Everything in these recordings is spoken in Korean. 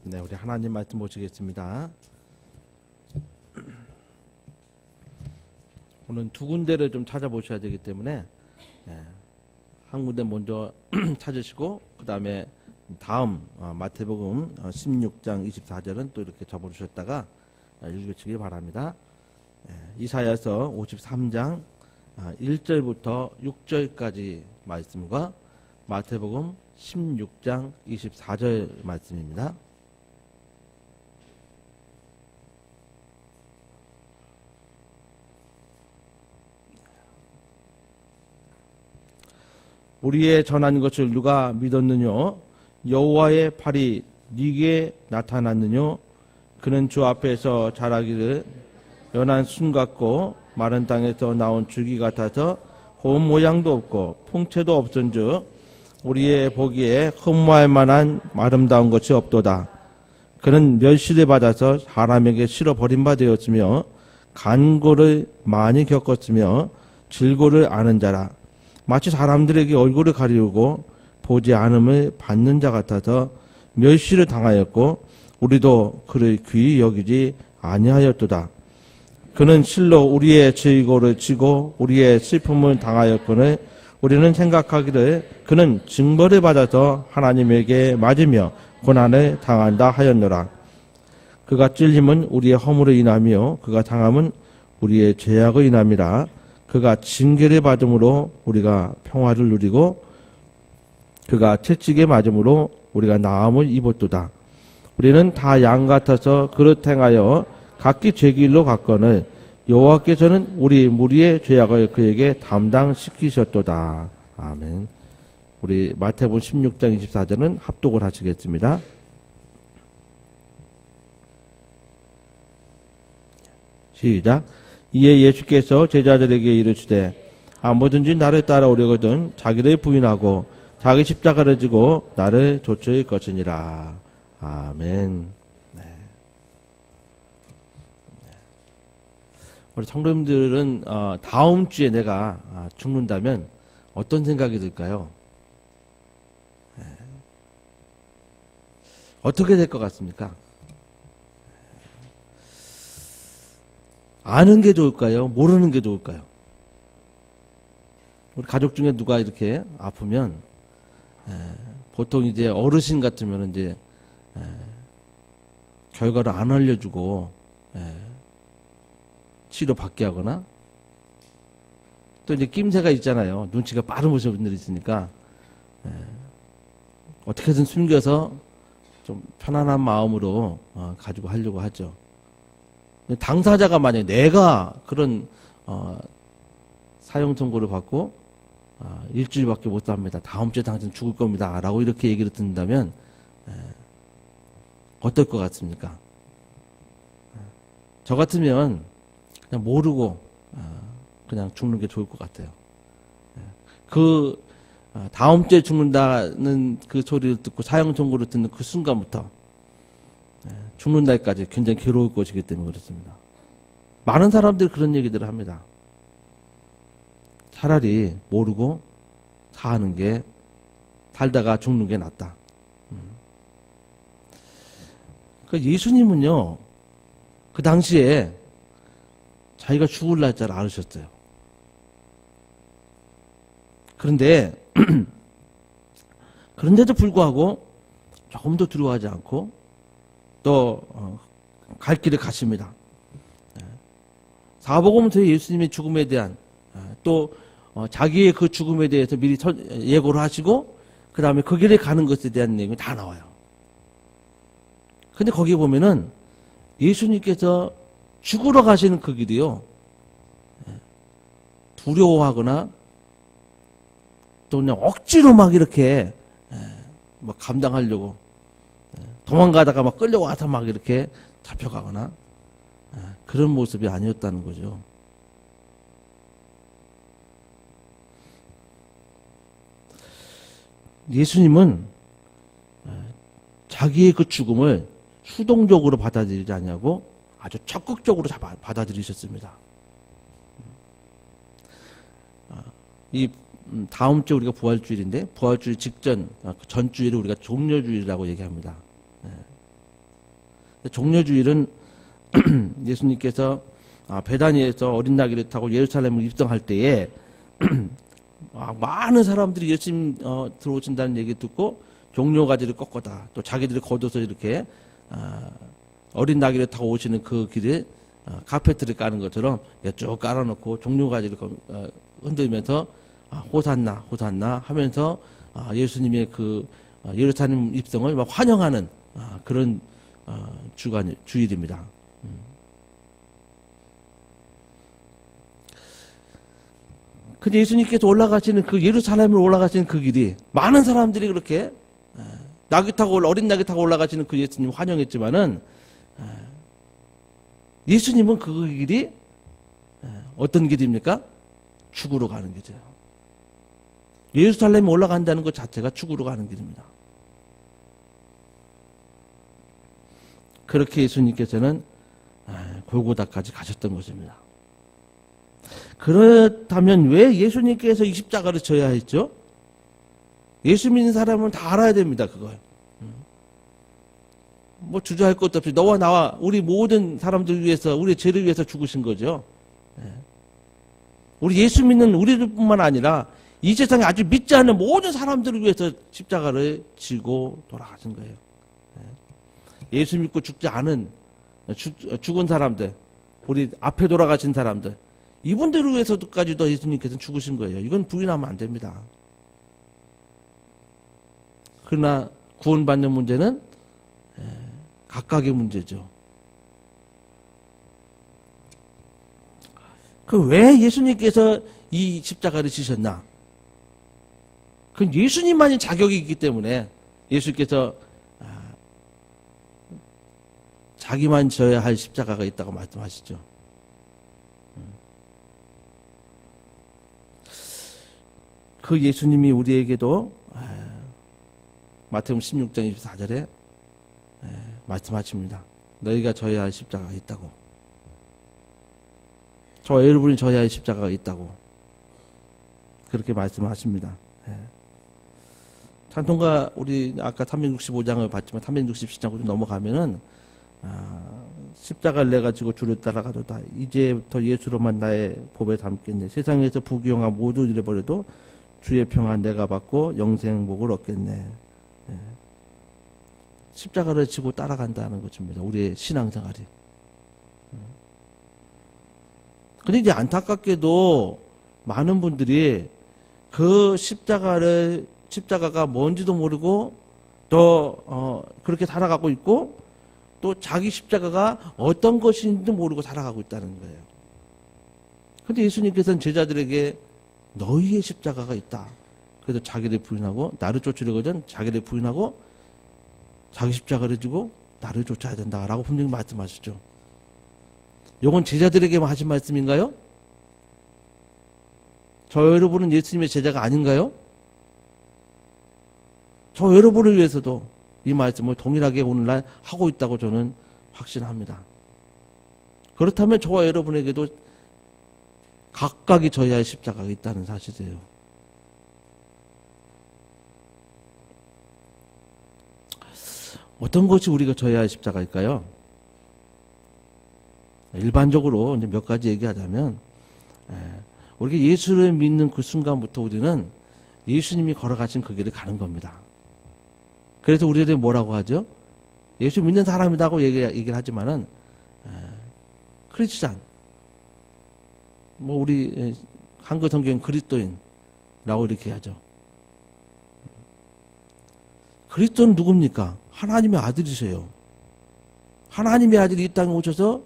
네, 우리 하나님 말씀 보시겠습니다. 오늘 두 군데를 좀 찾아보셔야 되기 때문에 한 군데 먼저 찾으시고 그 다음에 다음 마태복음 16장 24절은 또 이렇게 접어주셨다가 읽으시기 바랍니다. 이사야서 53장 1절부터 6절까지 말씀과 마태복음 16장 24절 말씀입니다. 우리의 전한 것을 누가 믿었느뇨? 여호와의 팔이 네게 나타났느뇨? 그는 주 앞에서 자라기를 연한 순 같고 마른 땅에서 나온 줄기 같아서 고운 모양도 없고 풍채도 없은즉 우리의 보기에 흠모할 만한 아름다운 것이 없도다. 그는 멸시를 받아서 사람에게 실어 버림바 되었으며 간고를 많이 겪었으며 질고를 아는 자라. 마치 사람들에게 얼굴을 가리우고 보지 않음을 받는 자 같아서 멸시를 당하였고 우리도 그를 귀히 여기지 아니하였도다. 그는 실로 우리의 질고를 지고 우리의 슬픔을 당하였거늘 우리는 생각하기를 그는 징벌을 받아서 하나님에게 맞으며 고난을 당한다 하였노라. 그가 찔림은 우리의 허물을 인하며 그가 당함은 우리의 죄악을 인함이라. 그가 징계를 받음으로 우리가 평화를 누리고 그가 채찍에 맞음으로 우리가 나음을 입었도다. 우리는 다 양 같아서 그릇 행하여 각기 제 길로 갔거늘 여호와께서는 우리 무리의 죄악을 그에게 담당시키셨도다. 아멘. 우리 마태복음 16장 24절은 합독을 하시겠습니다. 시작. 이에 예수께서 제자들에게 이르시되 아무든지 나를 따라오려거든 자기를 부인하고 자기 십자가를 지고 나를 좇을 것이니라. 아멘. 네. 우리 성도님들은 다음 주에 내가 죽는다면 어떤 생각이 들까요? 어떻게 될 것 같습니까? 아는 게 좋을까요? 모르는 게 좋을까요? 우리 가족 중에 누가 이렇게 아프면 보통 이제 어르신 같으면 이제 결과를 안 알려주고 치료 받게 하거나 또 이제 낌새가 있잖아요. 눈치가 빠른 분들이 있으니까 어떻게든 숨겨서 좀 편안한 마음으로 가지고 하려고 하죠. 당사자가 만약에 내가 그런 사형 선고를 받고 일주일밖에 못 삽니다. 다음 주에 당신 죽을 겁니다. 라고 이렇게 얘기를 듣는다면 어떨 것 같습니까? 저 같으면 그냥 모르고 그냥 죽는 게 좋을 것 같아요. 그 다음 주에 죽는다는 그 소리를 듣고 사형 선고를 듣는 그 순간부터 죽는 날까지 굉장히 괴로울 것이기 때문에 그렇습니다. 많은 사람들이 그런 얘기들을 합니다. 차라리 모르고 사는 게 살다가 죽는 게 낫다. 그 예수님은요, 그 당시에 자기가 죽을 날짜를 알으셨어요. 그런데도 불구하고 조금 더 두려워하지 않고 또 갈 길을 가십니다. 사복음서에 예수님의 죽음에 대한 또 자기의 그 죽음에 대해서 미리 예고를 하시고 그 다음에 그 길에 가는 것에 대한 내용이 다 나와요. 근데 거기에 보면은 예수님께서 죽으러 가시는 그 길이요, 두려워하거나 또 그냥 억지로 막 이렇게 막 감당하려고 도망가다가 막 끌려와서 막 이렇게 잡혀가거나 그런 모습이 아니었다는 거죠. 예수님은 자기의 그 죽음을 수동적으로 받아들이지 않냐고 아주 적극적으로 받아들이셨습니다. 이 다음 주 우리가 부활주일인데 부활주일 직전 전주일을 우리가 종려주일이라고 얘기합니다. 종려주일은 예수님께서 베다니에서 어린 나귀를 타고 예루살렘을 입성할 때에 많은 사람들이 예수님 들어오신다는 얘기 듣고 종려가지를 꺾어다 또 자기들이 걷어서 이렇게 어린 나귀를 타고 오시는 그 길에 카페트를 까는 것처럼 쭉 깔아놓고 종려가지를 흔들면서 호산나 호산나 하면서 예수님의 그 예루살렘 입성을 막 환영하는 그런 주일입니다. 근데 예수님께서 올라가시는 그 예루살렘을 올라가시는 그 길이 많은 사람들이 그렇게 나귀 타고 어린 나귀 타고 올라가시는 그 예수님 환영했지만은 예수님은 그 길이 어떤 길입니까? 죽으러 가는 길이에요. 예루살렘에 올라간다는 것 자체가 죽으러 가는 길입니다. 그렇게 예수님께서는 골고다까지 가셨던 것입니다. 그렇다면 왜 예수님께서 이 십자가를 져야 했죠? 예수 믿는 사람은 다 알아야 됩니다. 그걸. 뭐 주저할 것도 없이 너와 나와 우리 모든 사람들 위해서 우리의 죄를 위해서 죽으신 거죠. 우리 예수 믿는 우리들뿐만 아니라 이 세상에 아주 믿지 않는 모든 사람들을 위해서 십자가를 지고 돌아가신 거예요. 예수 믿고 죽지 않은 죽은 사람들, 우리 앞에 돌아가신 사람들, 이분들을 위해서까지도 예수님께서는 죽으신 거예요. 이건 부인하면 안 됩니다. 그러나 구원받는 문제는 각각의 문제죠. 그 왜 예수님께서 이 십자가를 지셨나? 그건 예수님만이 자격이 있기 때문에 예수님께서 자기만 져야 할 십자가가 있다고 말씀하시죠. 그 예수님이 우리에게도 마태복음 16장 24절에 말씀하십니다. 너희가 져야 할 십자가가 있다고. 저와 여러분이 져야 할 십자가가 있다고. 그렇게 말씀하십니다. 찬송가 우리 아까 365장을 봤지만 367장으로 넘어가면은 십자가를 내가지고 주를 따라가도다. 이제부터 예수로만 나의 법에 담겠네. 세상에서 부귀영화 모두 잃어버려도 주의 평안 내가 받고 영생복을 얻겠네. 십자가를 지고 따라간다는 것입니다. 우리의 신앙생활이. 근데 이제 안타깝게도 많은 분들이 그 십자가가 뭔지도 모르고 또 그렇게 살아가고 있고 또 자기 십자가가 어떤 것인지도 모르고 살아가고 있다는 거예요. 근데 예수님께서는 제자들에게 너희의 십자가가 있다. 그래서 자기를 부인하고 나를 쫓으려거든 자기를 부인하고 자기 십자가를 지고 나를 쫓아야 된다라고 분명히 말씀하시죠. 이건 제자들에게만 하신 말씀인가요? 저 여러분은 예수님의 제자가 아닌가요? 저 여러분을 위해서도 이 말씀을 동일하게 오늘날 하고 있다고 저는 확신합니다. 그렇다면 저와 여러분에게도 각각이 져야 할 십자가가 있다는 사실이에요. 어떤 것이 우리가 져야 할 십자가일까요? 일반적으로 이제 몇 가지 얘기하자면 우리가 예수를 믿는 그 순간부터 우리는 예수님이 걸어가신 그 길을 가는 겁니다. 그래서 우리들이 뭐라고 하죠? 예수 믿는 사람이라고 얘기를 하지만은 크리스찬, 뭐 우리 한글 성경 그리스도인라고 이렇게 하죠. 그리스도는 누굽니까? 하나님의 아들이세요. 하나님의 아들이 이 땅에 오셔서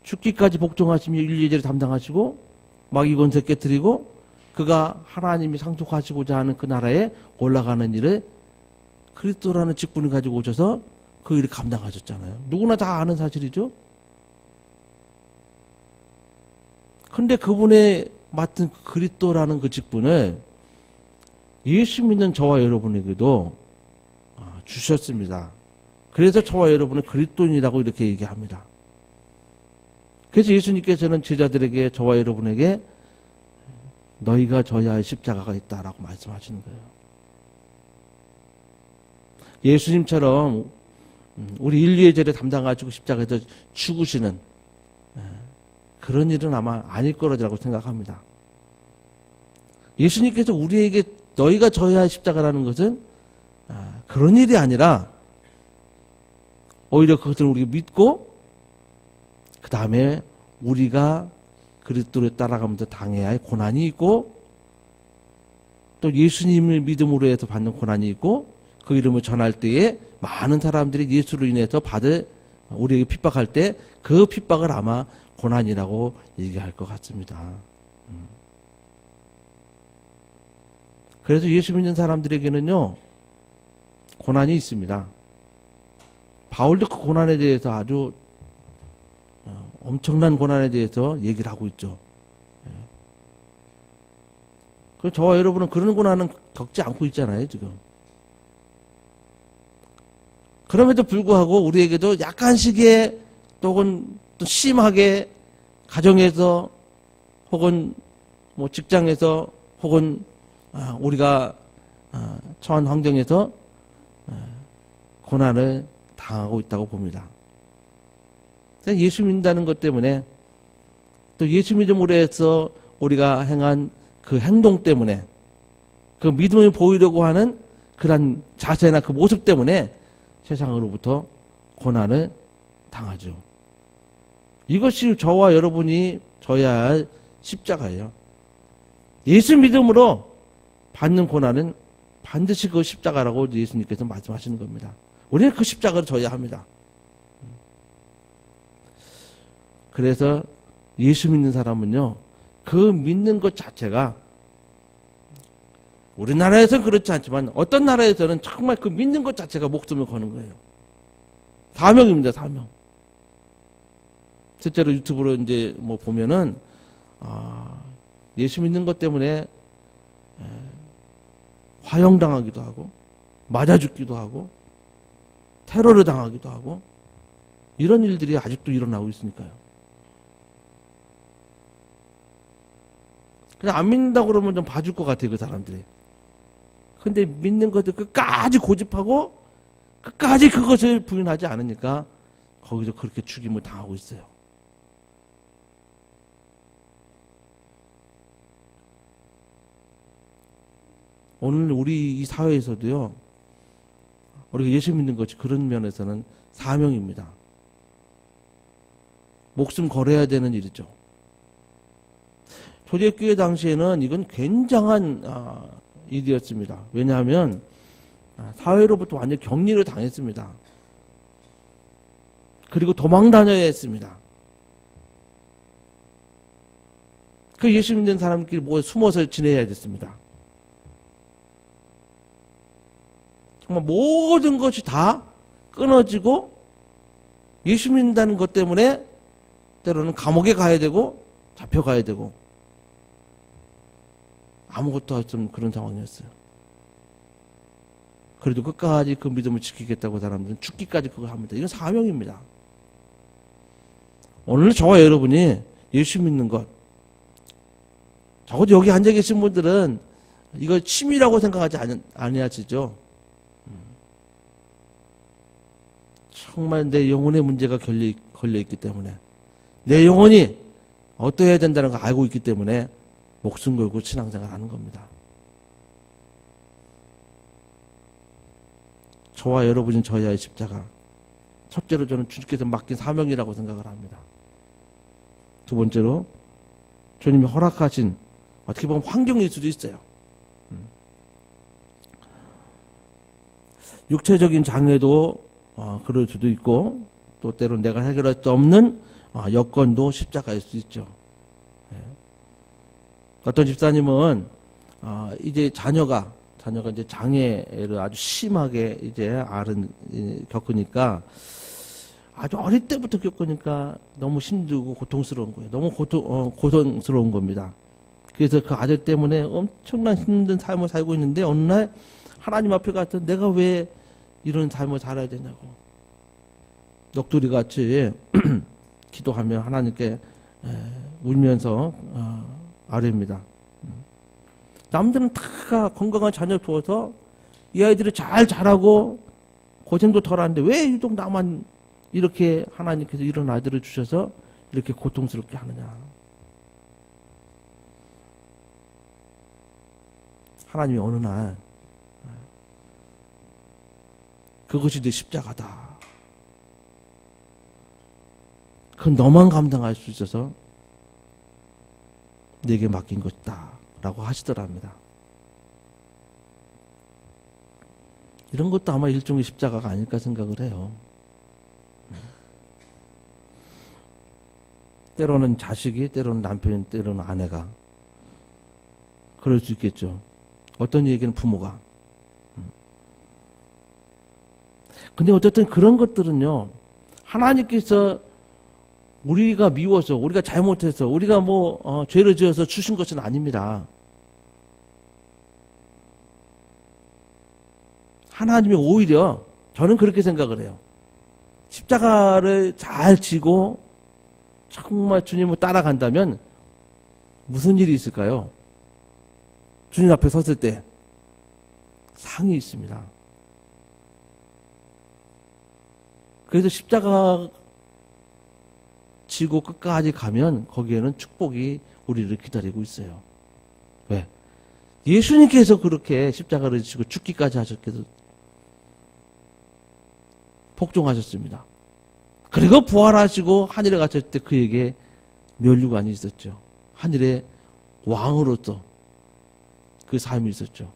죽기까지 복종하시며 인류의 죄를 담당하시고 마귀 권세 깨뜨리고 그가 하나님이 상속하시고자 하는 그 나라에 올라가는 일을 그리스도라는 직분을 가지고 오셔서 그 일을 감당하셨잖아요. 누구나 다 아는 사실이죠. 근데 그분의 맡은 그리스도라는 그 직분을 예수 믿는 저와 여러분에게도 주셨습니다. 그래서 저와 여러분은 그리스도인이라고 이렇게 얘기합니다. 그래서 예수님께서는 제자들에게 저와 여러분에게 너희가 져야 할 십자가가 있다라고 말씀하시는 거예요. 예수님처럼 우리 인류의 죄를 담당하시고 십자가에서 죽으시는 그런 일은 아마 아닐 거라고 생각합니다. 예수님께서 우리에게 너희가 져야 할 십자가라는 것은 그런 일이 아니라 오히려 그것을 우리가 믿고 그 다음에 우리가 그리스도를 따라가면서 당해야 할 고난이 있고 또 예수님을 믿음으로 해서 받는 고난이 있고 그 이름을 전할 때에 많은 사람들이 예수로 인해서 받을 우리에게 핍박할 때 그 핍박을 아마 고난이라고 얘기할 것 같습니다. 그래서 예수 믿는 사람들에게는요 고난이 있습니다. 바울도 그 고난에 대해서 아주 엄청난 고난에 대해서 얘기를 하고 있죠. 그래서 저와 여러분은 그런 고난은 겪지 않고 있잖아요, 지금. 그럼에도 불구하고 우리에게도 약간씩의 또는 또 심하게 가정에서 혹은 뭐 직장에서 혹은 우리가 처한 환경에서 고난을 당하고 있다고 봅니다. 예수 믿는다는 것 때문에 또 예수 믿음으로 해서 우리가 행한 그 행동 때문에 그 믿음을 보이려고 하는 그런 자세나 그 모습 때문에 세상으로부터 고난을 당하죠. 이것이 저와 여러분이 져야 할 십자가예요. 예수 믿음으로 받는 고난은 반드시 그 십자가라고 예수님께서 말씀하시는 겁니다. 우리는 그 십자가를 져야 합니다. 그래서 예수 믿는 사람은요, 그 믿는 것 자체가 우리나라에서는 그렇지 않지만 어떤 나라에서는 정말 그 믿는 것 자체가 목숨을 거는 거예요. 사명입니다, 사명. 실제로 유튜브로 이제 뭐 보면은, 예수 믿는 것 때문에 화형당하기도 하고, 맞아 죽기도 하고, 테러를 당하기도 하고, 이런 일들이 아직도 일어나고 있으니까요. 그냥 안 믿는다고 그러면 좀 봐줄 것 같아요, 그 사람들이. 근데 믿는 것을 끝까지 고집하고, 끝까지 그것을 부인하지 않으니까, 거기서 그렇게 죽임을 당하고 있어요. 오늘 우리 이 사회에서도요, 우리가 예수 믿는 것이 그런 면에서는 사명입니다. 목숨 걸어야 되는 일이죠. 초대교회 당시에는 이건 굉장한 일이었습니다. 왜냐하면 사회로부터 완전 격리를 당했습니다. 그리고 도망 다녀야 했습니다. 그 예수 믿는 사람끼리 뭐 숨어서 지내야 됐습니다. 정말 모든 것이 다 끊어지고 예수 믿는다는 것 때문에 때로는 감옥에 가야 되고 잡혀가야 되고 아무것도 할 수 없는 그런 상황이었어요. 그래도 끝까지 그 믿음을 지키겠다고 사람들은 죽기까지 그걸 합니다. 이건 사명입니다. 오늘 저와 여러분이 예수 믿는 것, 적어도 여기 앉아 계신 분들은 이걸 취미라고 생각하지 아니하시죠? 정말 내 영혼의 문제가 걸려있기 때문에 내 영혼이 어떠해야 된다는 걸 알고 있기 때문에 목숨 걸고 신앙생활 하는 겁니다. 저와 여러분이 져야 할 십자가, 첫째로 저는 주님께서 맡긴 사명이라고 생각을 합니다. 두 번째로 주님이 허락하신 어떻게 보면 환경일 수도 있어요. 육체적인 장애도 그럴 수도 있고 또 때로는 내가 해결할 수 없는 여건도 십자가일 수 있죠. 어떤 집사님은 이제 자녀가 이제 장애를 아주 심하게 이제 겪으니까 아주 어릴 때부터 겪으니까 너무 힘들고 고통스러운 거예요. 너무 고통스러운 겁니다. 그래서 그 아들 때문에 엄청난 힘든 삶을 살고 있는데 어느 날 하나님 앞에 가서 내가 왜 이런 삶을 살아야 되냐고 넋두리 같이 기도하며 하나님께 울면서 아뢰입니다. 남들은 다 건강한 자녀 두어서 이 아이들이 잘 자라고 고생도 덜 하는데 왜 유독 나만 이렇게 하나님께서 이런 아들을 주셔서 이렇게 고통스럽게 하느냐. 하나님이 어느 날 그것이 내 십자가다. 그건 너만 감당할 수 있어서 내게 맡긴 것이다 라고 하시더랍니다. 이런 것도 아마 일종의 십자가가 아닐까 생각을 해요. 때로는 자식이, 때로는 남편, 때로는 아내가 그럴 수 있겠죠. 어떤 얘기는 부모가. 근데 어쨌든 그런 것들은요, 하나님께서 우리가 미워서, 우리가 잘못해서, 우리가 죄를 지어서 주신 것은 아닙니다. 하나님이 오히려, 저는 그렇게 생각을 해요. 십자가를 잘 지고 정말 주님을 따라간다면 무슨 일이 있을까요? 주님 앞에 섰을 때 상이 있습니다. 그래서 십자가 지고 끝까지 가면 거기에는 축복이 우리를 기다리고 있어요. 왜? 예수님께서 그렇게 십자가를 지고 죽기까지 하셨기도 복종하셨습니다. 그리고 부활하시고 하늘에 가셨을 때 그에게 면류관이 있었죠. 하늘의 왕으로서 그 삶이 있었죠.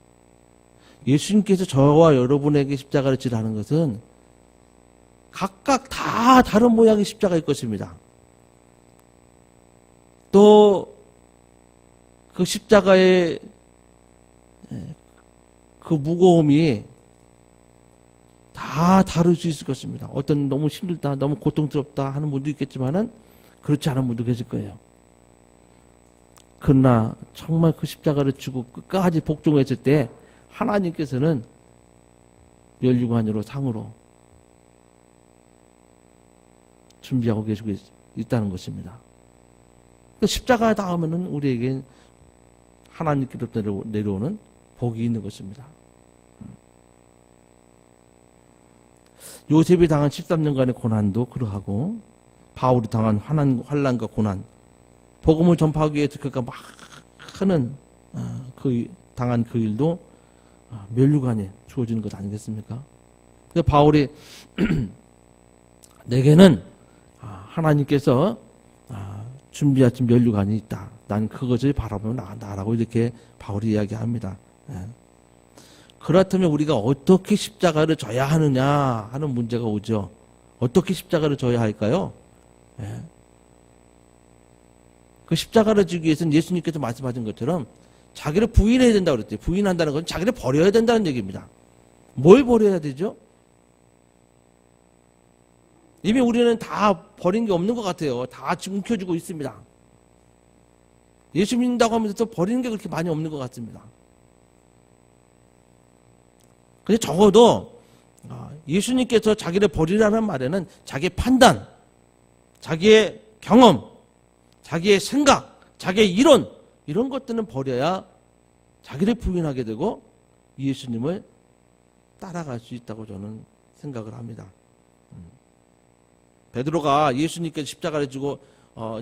예수님께서 저와 여러분에게 십자가를 지라는 것은 각각 다 다른 모양의 십자가일 것입니다. 또 그 십자가의 그 무거움이 다 다를 수 있을 것입니다. 어떤 너무 힘들다, 너무 고통스럽다 하는 분도 있겠지만은 그렇지 않은 분도 계실 거예요. 그러나 정말 그 십자가를 지고 끝까지 복종했을 때 하나님께서는 면류관으로 상으로 준비하고 계시고 있다는 것입니다. 십자가 닿으면은 우리에게 하나님께로 내려오는 복이 있는 것입니다. 요셉이 당한 13년간의 고난도 그러하고 바울이 당한 환난과 고난, 복음을 전파하기 위해서 그가 막 하는 당한 그 일도 면류관에 주어지는 것 아니겠습니까? 그래서 바울이 내게는 하나님께서 준비하신 면류관이 있다. 난 그것을 바라보며 나간다라고 이렇게 바울이 이야기합니다. 그렇다면 우리가 어떻게 십자가를 져야 하느냐 하는 문제가 오죠. 어떻게 십자가를 져야 할까요? 그 십자가를 지기 위해서는 예수님께서 말씀하신 것처럼 자기를 부인해야 된다고 그랬대요. 부인한다는 건 자기를 버려야 된다는 얘기입니다. 뭘 버려야 되죠? 이미 우리는 다 버린 게 없는 것 같아요. 다 지금 움켜쥐고 있습니다. 예수 믿는다고 하면서 버리는 게 그렇게 많이 없는 것 같습니다. 근데 적어도 예수님께서 자기를 버리라는 말에는 자기의 판단, 자기의 경험, 자기의 생각, 자기의 이론 이런 것들은 버려야 자기를 부인하게 되고 예수님을 따라갈 수 있다고 저는 생각을 합니다. 베드로가 예수님께서 십자가를 지고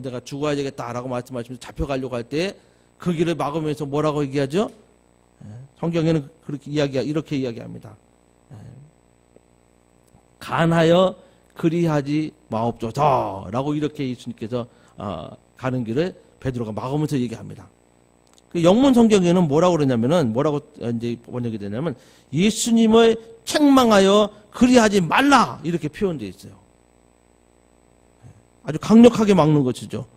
내가 죽어야 되겠다라고 말씀하시면서 잡혀가려고 할 때 그 길을 막으면서 뭐라고 얘기하죠? 성경에는 이렇게 이야기합니다. 간하여 그리하지 마옵소서라고 이렇게 예수님께서 가는 길을 베드로가 막으면서 얘기합니다. 그 영문 성경에는 뭐라고 그러냐면은 뭐라고 이제 번역이 되냐면 예수님을 책망하여 그리하지 말라 이렇게 표현되어 있어요. 아주 강력하게 막는 것이죠.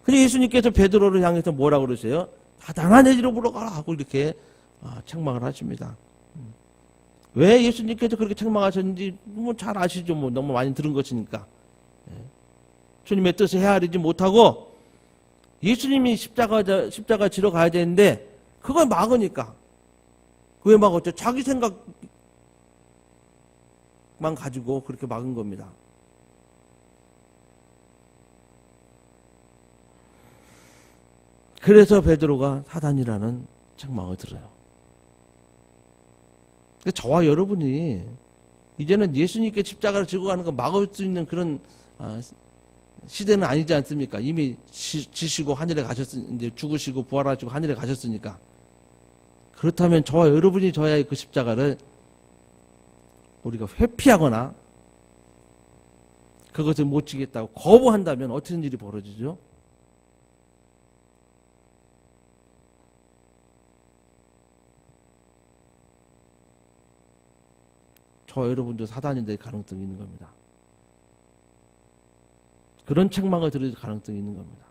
근데 예수님께서 베드로를 향해서 뭐라고 그러세요? 다단한 의지로 물어가라 하고 이렇게 책망을 하십니다. 왜 예수님께서 그렇게 책망하셨는지 잘 아시죠. 너무 많이 들은 것이니까. 주님의 뜻을 헤아리지 못하고 예수님이 십자가 지러 가야 되는데 그걸 막으니까. 왜 막았죠? 자기 생각만 가지고 그렇게 막은 겁니다. 그래서 베드로가 사단이라는 책망을 들어요. 저와 여러분이 이제는 예수님께 십자가를 지고 가는 거 막을 수 있는 그런 시대는 아니지 않습니까? 이미 지시고 하늘에 이제 죽으시고 부활하시고 하늘에 가셨으니까. 그렇다면 저와 여러분이 져야 할 그 십자가를 우리가 회피하거나 그것을 못 지겠다고 거부한다면 어떤 일이 벌어지죠? 저와 여러분도 사단이 될 가능성이 있는 겁니다. 그런 책망을 들을 가능성이 있는 겁니다.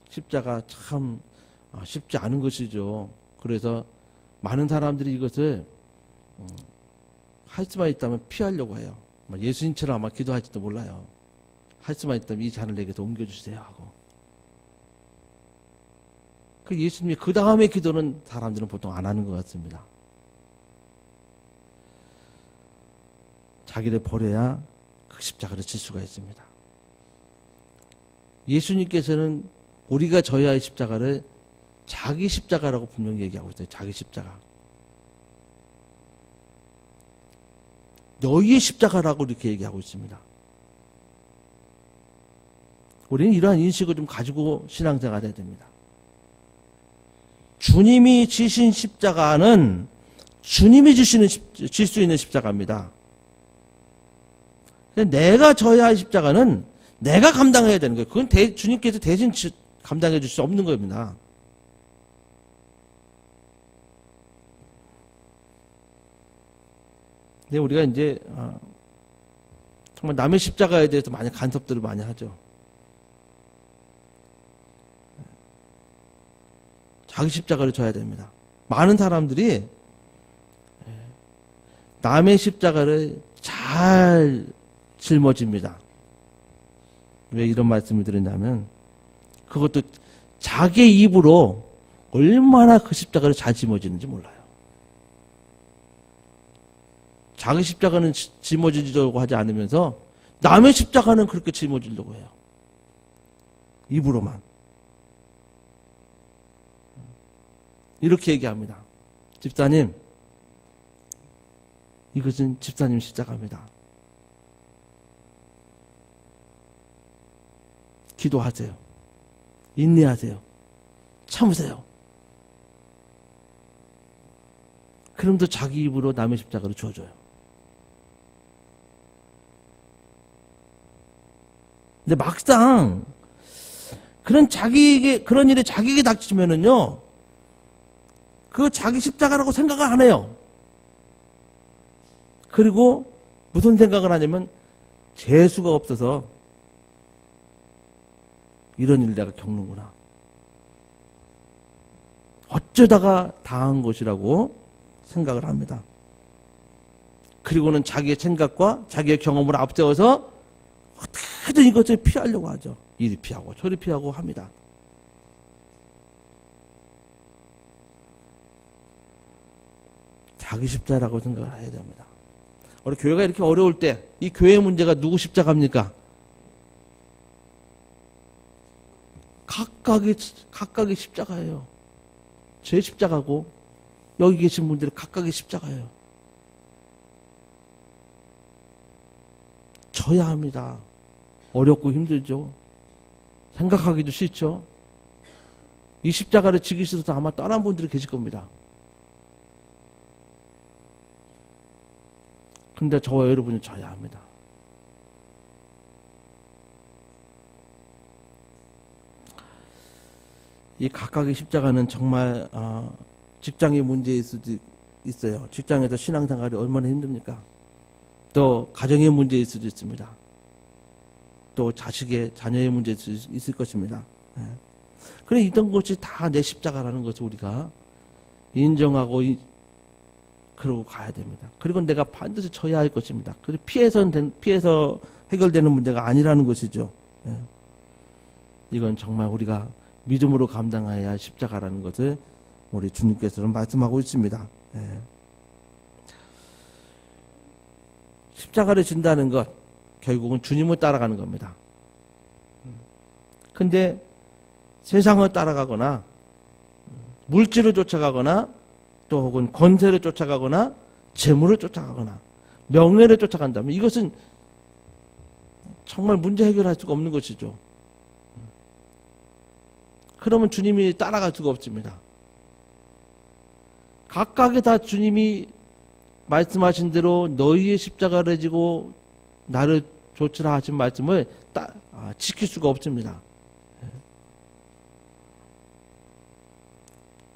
십자가 참 쉽지 않은 것이죠. 그래서 많은 사람들이 이것을 할 수만 있다면 피하려고 해요. 예수님처럼 아마 기도할지도 몰라요. 할 수만 있다면 이 잔을 내게서 옮겨주세요 하고. 그 예수님이 그 다음에 기도는 사람들은 보통 안 하는 것 같습니다. 자기를 버려야 그 십자가를 질 수가 있습니다. 예수님께서는 우리가 져야 할 십자가를 자기 십자가라고 분명히 얘기하고 있어요. 자기 십자가. 너희의 십자가라고 이렇게 얘기하고 있습니다. 우리는 이러한 인식을 좀 가지고 신앙생활 해야 됩니다. 주님이 지신 십자가는 주님이 질 수 있는 십자가입니다. 내가 져야 할 십자가는 내가 감당해야 되는 거예요. 그건 주님께서 대신 감당해 줄 수 없는 겁니다. 근데 우리가 이제 정말 남의 십자가에 대해서 많이 간섭들을 많이 하죠. 자기 십자가를 져야 됩니다. 많은 사람들이 남의 십자가를 잘 짊어집니다. 왜 이런 말씀을 드리냐면 그것도 자기 입으로 얼마나 그 십자가를 잘 짊어지는지 몰라요. 자기 십자가는 짊어지려고 하지 않으면서 남의 십자가는 그렇게 짊어지려고 해요. 입으로만. 이렇게 얘기합니다. 집사님, 이것은 집사님 십자가입니다. 기도하세요. 인내하세요. 참으세요. 그럼도 자기 입으로 남의 십자가를 주어줘요. 근데 막상 그런 일이 자기에게 닥치면은요, 그 자기 십자가라고 생각을 안 해요. 그리고 무슨 생각을 하냐면 재수가 없어서 이런 일을 내가 겪는구나. 어쩌다가 당한 것이라고 생각을 합니다. 그리고는 자기의 생각과 자기의 경험을 앞세워서 어떻게든 이것을 피하려고 하죠. 이리 피하고 저리 피하고 합니다. 자기 십자라고 생각을 해야 됩니다. 우리 교회가 이렇게 어려울 때 이 교회의 문제가 누구 십자가입니까? 각각의 십자가예요. 제 십자가고 여기 계신 분들은 각각의 십자가예요. 져야 합니다. 어렵고 힘들죠. 생각하기도 싫죠. 이 십자가를 지기 싫어서 아마 떠난 분들이 계실 겁니다. 근데 저와 여러분이 져야 합니다. 이 각각의 십자가는 정말 직장의 문제일 수도 있어요. 직장에서 신앙생활이 얼마나 힘듭니까? 또 가정의 문제일 수도 있습니다. 또 자녀의 문제일 수도 있을 것입니다. 그래 이런 것이 다 내 십자가라는 것을 우리가 인정하고 그러고 가야 됩니다. 그리고 내가 반드시 져야 할 것입니다. 그래서 피해서 해결되는 문제가 아니라는 것이죠. 이건 정말 우리가 믿음으로 감당해야 할 십자가라는 것을 우리 주님께서는 말씀하고 있습니다. 십자가를 진다는 것 결국은 주님을 따라가는 겁니다. 근데 세상을 따라가거나 물질을 쫓아가거나 또 혹은 권세를 쫓아가거나 재물을 쫓아가거나 명예를 쫓아간다면 이것은 정말 문제 해결할 수가 없는 것이죠. 그러면 주님이 따라갈 수가 없습니다. 각각의 다 주님이 말씀하신 대로 너희의 십자가를 지고 나를 좇으라 하신 말씀을 지킬 수가 없습니다.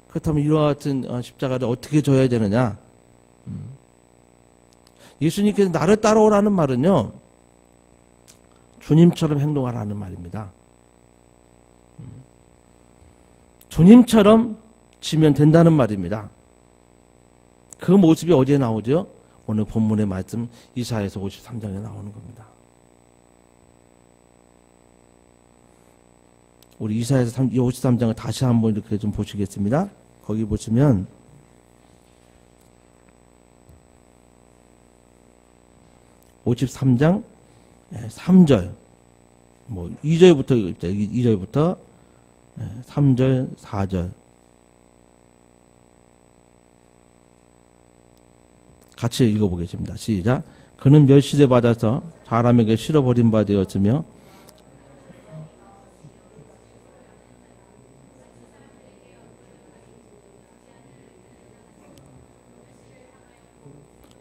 그렇다면 이와 같은 십자가를 어떻게 져야 되느냐? 예수님께서 나를 따라오라는 말은요, 주님처럼 행동하라는 말입니다. 주님처럼 지면 된다는 말입니다. 그 모습이 어디에 나오죠? 오늘 본문의 말씀 이사야서 53장에 나오는 겁니다. 우리 이사야서 53장을 다시 한번 이렇게 좀 보시겠습니다. 거기 보시면 53장 3절 2절부터 2절부터 3절 4절 같이 읽어보겠습니다. 시작. 그는 멸시를 받아서 사람에게 실어버린 바 되었으며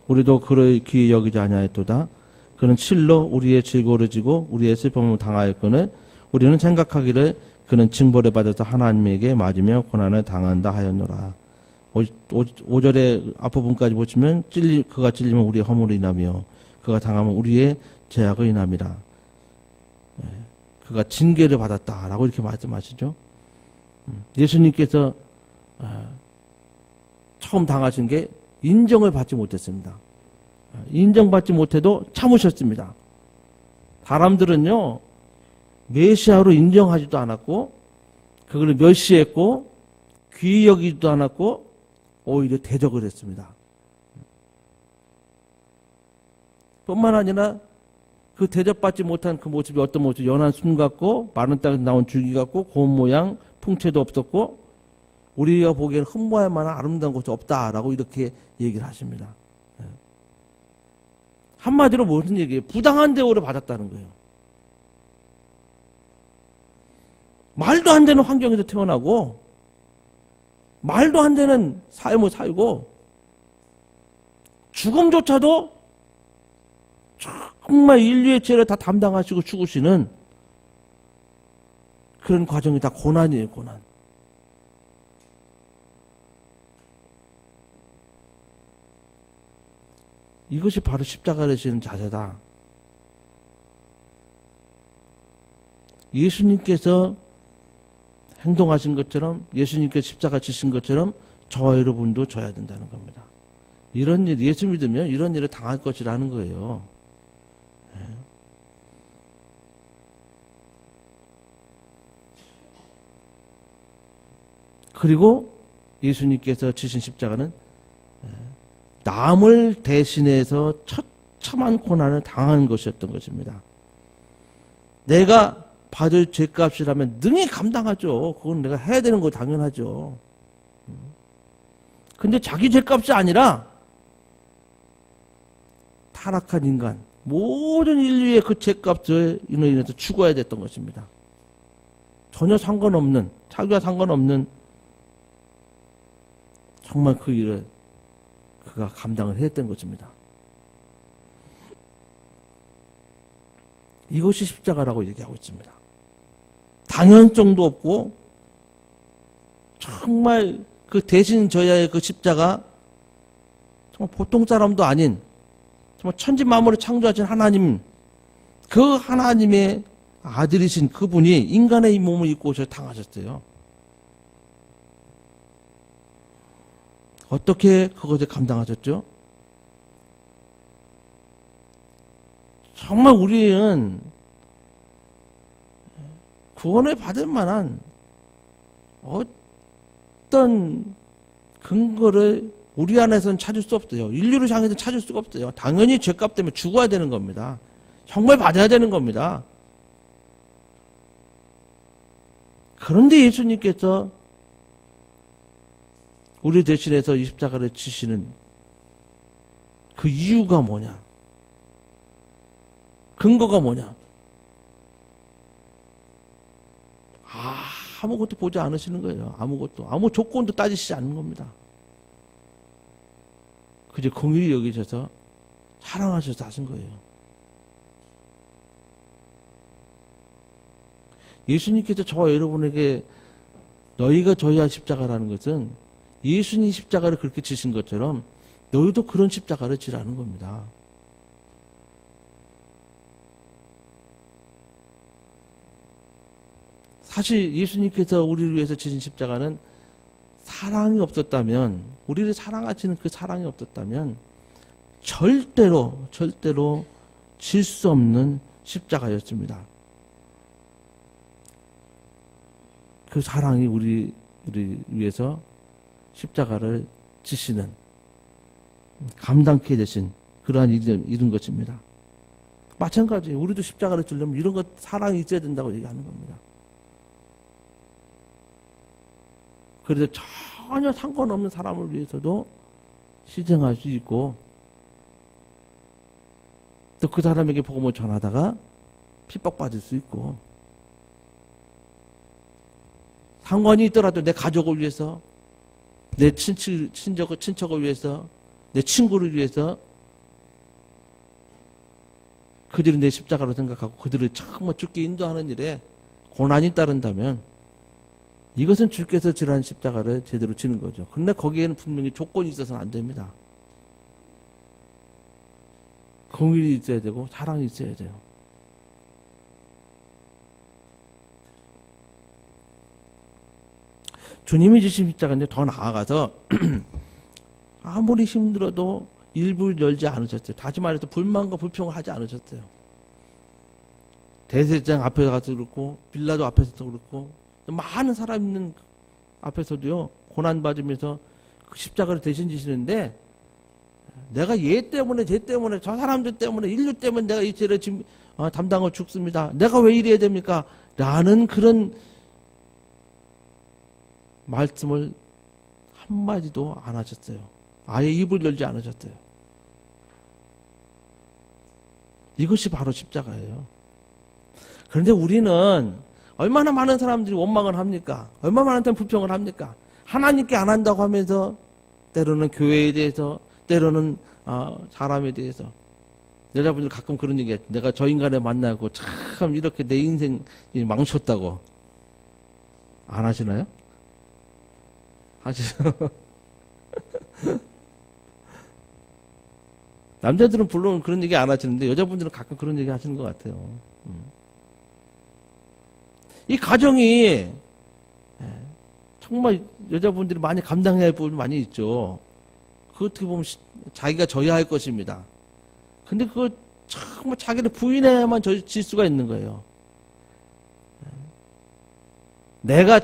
우리도 그를 귀히 여기지 아니하였도다. 그는 실로 우리의 질고를 지고 우리의 슬픔을 당하였거늘 우리는 생각하기를 그는 징벌을 받아서 하나님에게 맞으며 고난을 당한다 하였노라. 5절의 앞부분까지 보시면 그가 찔리면 우리의 허물을 인하며 그가 당하면 우리의 죄악을 인함이라. 그가 징계를 받았다라고 이렇게 말씀하시죠. 예수님께서 처음 당하신 게 인정을 받지 못했습니다. 인정받지 못해도 참으셨습니다. 사람들은요, 메시아로 인정하지도 않았고, 그걸 멸시했고, 귀히 여기지도 않았고, 오히려 대적을 했습니다. 뿐만 아니라 그 대접받지 못한 그 모습이 어떤 모습이 연한 숨 같고, 마른 땅에서 나온 줄기 같고, 고운 모양, 풍채도 없었고, 우리가 보기에는 흠모할 만한 아름다운 것이 없다라고 이렇게 얘기를 하십니다. 한마디로 무슨 얘기예요? 부당한 대우를 받았다는 거예요. 말도 안 되는 환경에서 태어나고 말도 안 되는 삶을 살고 죽음조차도 정말 인류의 죄를 다 담당하시고 죽으시는 그런 과정이 다 고난이에요. 고난. 이것이 바로 십자가를 지는 자세다. 예수님께서 행동하신 것처럼 예수님께서 십자가 지신 것처럼 저와 여러분도 져야 된다는 겁니다. 이런 일, 예수 믿으면 이런 일을 당할 것이라는 거예요. 그리고 예수님께서 지신 십자가는 남을 대신해서 처참한 고난을 당하는 것이었던 것입니다. 내가 받을 죄값이라면 능히 감당하죠. 그건 내가 해야 되는 거 당연하죠. 근데 자기 죄값이 아니라 타락한 인간, 모든 인류의 그 죄값을 인해서 죽어야 됐던 것입니다. 전혀 상관없는, 자기와 상관없는 정말 그 일을 그가 감당을 했던 것입니다. 이것이 십자가라고 얘기하고 있습니다. 당연성도 없고 정말 그 대신 져야의 그 십자가 정말 보통 사람도 아닌 정말 천지만물을 창조하신 하나님, 그 하나님의 아들이신 그분이 인간의 이 몸을 입고 오셔서 당하셨어요. 어떻게 그것을 감당하셨죠? 정말 우리는 구원을 받을 만한 어떤 근거를 우리 안에서는 찾을 수 없어요. 인류를 향해서 찾을 수가 없어요. 당연히 죄값 때문에 죽어야 되는 겁니다. 형벌 받아야 되는 겁니다. 그런데 예수님께서 우리 대신해서 이 십자가를 지시는 그 이유가 뭐냐? 근거가 뭐냐? 아무것도 보지 않으시는 거예요. 아무것도. 아무 조건도 따지시지 않는 겁니다. 그저 공의를 여기셔서 사랑하셔서 하신 거예요. 예수님께서 저와 여러분에게 너희가 져야 십자가라는 것은 예수님 십자가를 그렇게 지신 것처럼 너희도 그런 십자가를 지라는 겁니다. 사실 예수님께서 우리를 위해서 지신 십자가는 사랑이 없었다면, 우리를 사랑하시는 그 사랑이 없었다면 절대로 질 수 없는 십자가였습니다. 그 사랑이 우리를 위해서 십자가를 지시는, 감당케 되신 그러한 이런 것입니다. 마찬가지예요. 우리도 십자가를 지려면 이런 것, 사랑이 있어야 된다고 얘기하는 겁니다. 그래서 전혀 상관없는 사람을 위해서도 희생할 수 있고, 또 그 사람에게 복음을 전하다가 핍박받을 수 있고, 상관이 있더라도 내 가족을 위해서, 내 친척을 위해서, 내 친구를 위해서 그들이 내 십자가로 생각하고 그들을 정말 죽게 인도하는 일에 고난이 따른다면 이것은 주께서 지란 십자가를 제대로 지는 거죠. 그런데 거기에는 분명히 조건이 있어서는 안 됩니다. 공의가 있어야 되고 사랑이 있어야 돼요. 주님이 주신 십자가인데 더 나아가서 아무리 힘들어도 일부를 열지 않으셨어요. 다시 말해서 불만과 불평을 하지 않으셨어요. 대제사장 앞에 가서도 그렇고 빌라도 앞에서도 그렇고 많은 사람 있는 앞에서도요, 고난받으면서 그 십자가를 대신 지시는데, 내가 얘 때문에, 쟤 때문에, 저 사람들 때문에, 인류 때문에 내가 이 죄를 지금 담당하고 죽습니다. 내가 왜 이래야 됩니까? 라는 그런 말씀을 한마디도 안 하셨어요. 아예 입을 열지 않으셨어요. 이것이 바로 십자가예요. 그런데 우리는 얼마나 많은 사람들이 원망을 합니까? 얼마나 많은 사람들이 불평을 합니까? 하나님께 안 한다고 하면서 때로는 교회에 대해서, 때로는 사람에 대해서. 여자분들 가끔 그런 얘기해요. 내가 저 인간을 만나고 참 이렇게 내 인생이 망쳤다고. 안 하시나요? 하시죠. 남자들은 물론 그런 얘기 안 하시는데 여자분들은 가끔 그런 얘기 하시는 것 같아요. 이 가정이 정말 여자분들이 많이 감당해야 할 부분이 많이 있죠. 그거 어떻게 보면 자기가 져야 할 것입니다. 근데 그거 정말 자기를 부인해야만 질 수가 있는 거예요. 내가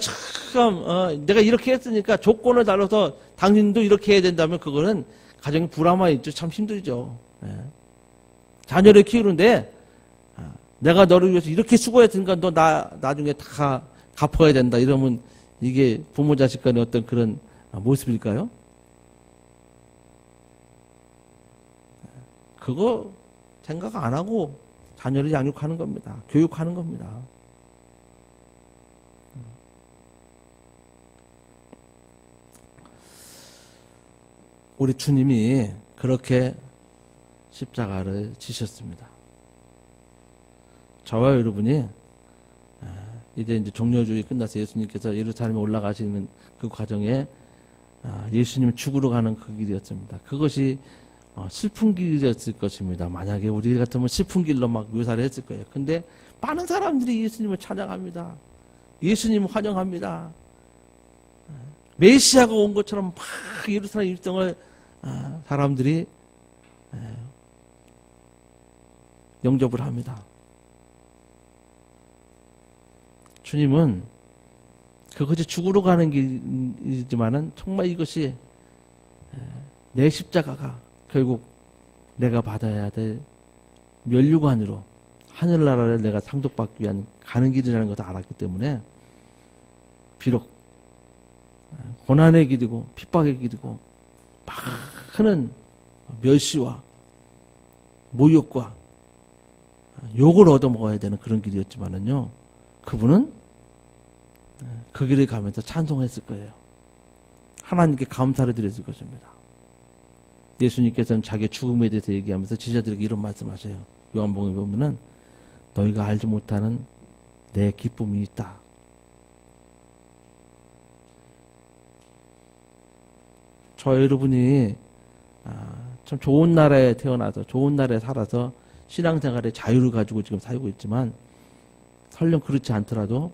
내가 이렇게 했으니까 조건을 달아서 당신도 이렇게 해야 된다면 그거는 가정이 불화만 있죠. 참 힘들죠. 자녀를 키우는데 내가 너를 위해서 이렇게 수고했으니까 너 나중에 다 갚아야 된다. 이러면 이게 부모 자식 간의 어떤 그런 모습일까요? 그거 생각 안 하고 자녀를 양육하는 겁니다. 교육하는 겁니다. 우리 주님이 그렇게 십자가를 지셨습니다. 저와 여러분이 이제 종려주의 끝나서 예수님께서 예루살렘에 올라가시는 그 과정에 예수님이 죽으러 가는 그 길이었습니다. 그것이 슬픈 길이었을 것입니다. 만약에 우리 같으면 슬픈 길로 막 묘사를 했을 거예요. 근데 많은 사람들이 예수님을 찬양합니다. 예수님을 환영합니다. 메시아가 온 것처럼 막 예루살렘 입성을 사람들이 영접을 합니다. 주님은 그것이 죽으러 가는 길이지만은 정말 이것이 내 십자가가 결국 내가 받아야 될 면류관으로 하늘나라를 내가 상속받기 위한 가는 길이라는 것을 알았기 때문에 비록 고난의 길이고 핍박의 길이고 많은 멸시와 모욕과 욕을 얻어먹어야 되는 그런 길이었지만은요, 그분은 그 길을 가면서 찬송했을 거예요. 하나님께 감사를 드렸을 것입니다. 예수님께서는 자기의 죽음에 대해서 얘기하면서 제자들에게 이런 말씀하세요. 요한복음에 보면은 너희가 알지 못하는 내 기쁨이 있다. 저 여러분이 참 좋은 나라에 태어나서 좋은 나라에 살아서 신앙생활의 자유를 가지고 지금 살고 있지만 설령 그렇지 않더라도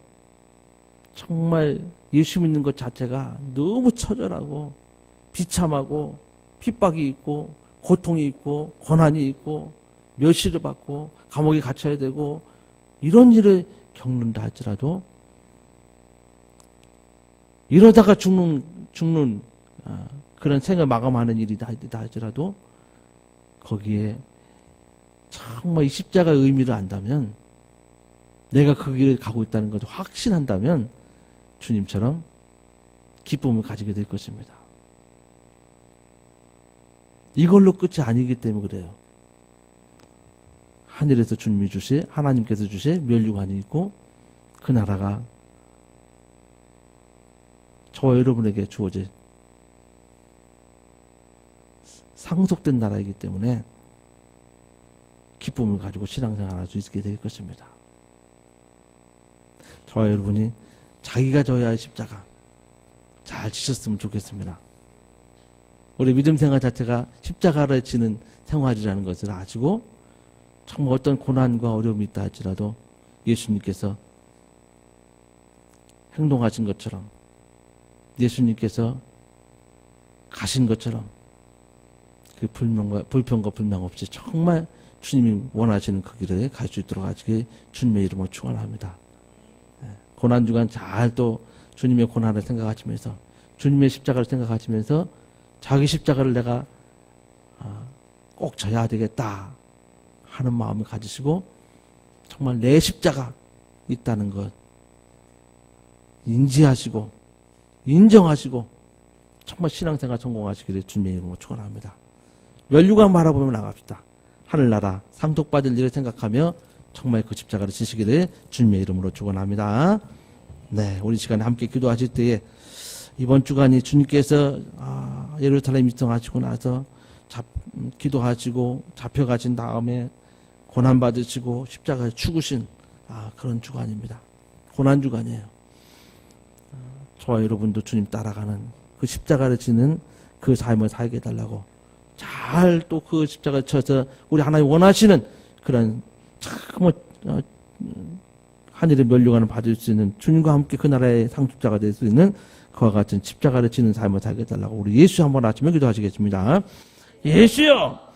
정말 예수 믿는 것 자체가 너무 처절하고 비참하고 핍박이 있고 고통이 있고 고난이 있고 멸시를 받고 감옥에 갇혀야 되고 이런 일을 겪는다 할지라도 이러다가 죽는 그런 생을 마감하는 일이다 할지라도 거기에 정말 이 십자가의 의미를 안다면 내가 그 길을 가고 있다는 것을 확신한다면 주님처럼 기쁨을 가지게 될 것입니다. 이걸로 끝이 아니기 때문에 그래요. 하늘에서 주님이 하나님께서 주실 면류관이 있고 그 나라가 저와 여러분에게 주어질 상속된 나라이기 때문에 기쁨을 가지고 신앙생활 할 수 있게 될 것입니다. 저와 여러분이 자기가 져야 할 십자가 잘 지셨으면 좋겠습니다. 우리 믿음 생활 자체가 십자가를 지는 생활이라는 것을 아시고 정말 어떤 고난과 어려움이 있다 할지라도 예수님께서 행동하신 것처럼 예수님께서 가신 것처럼 그 불평과 불명 없이 정말 주님이 원하시는 그 길에 갈 수 있도록 하시길 주님의 이름으로 축원합니다. 고난주간 잘 또 주님의 고난을 생각하시면서 주님의 십자가를 생각하시면서 자기 십자가를 내가 꼭 져야 되겠다 하는 마음을 가지시고 정말 내 십자가 있다는 것 인지하시고 인정하시고 정말 신앙생활 성공하시기를 주님의 이름으로 축원합니다. 면류관 바라보며 나갑시다. 하늘나라 상속받을 일을 생각하며 정말 그 십자가를 지시기를 주님의 이름으로 축원합니다. 네, 우리 시간에 함께 기도하실 때에 이번 주간이 주님께서 예루살렘 입성하시고 나서 기도하시고 잡혀가신 다음에 고난받으시고 십자가에 죽으신 그런 주간입니다. 고난주간이에요. 저와 여러분도 주님 따라가는 그 십자가를 지는 그 삶을 살게 해달라고 잘 또 그 십자가를 쳐서 우리 하나님 원하시는 그런 참 하늘의 면류관을 받을 수 있는 주님과 함께 그 나라의 상속자가 될 수 있는 그와 같은 십자가를 지는 삶을 살게 해달라고 우리 예수 한번 아침에 기도하시겠습니다. 예수여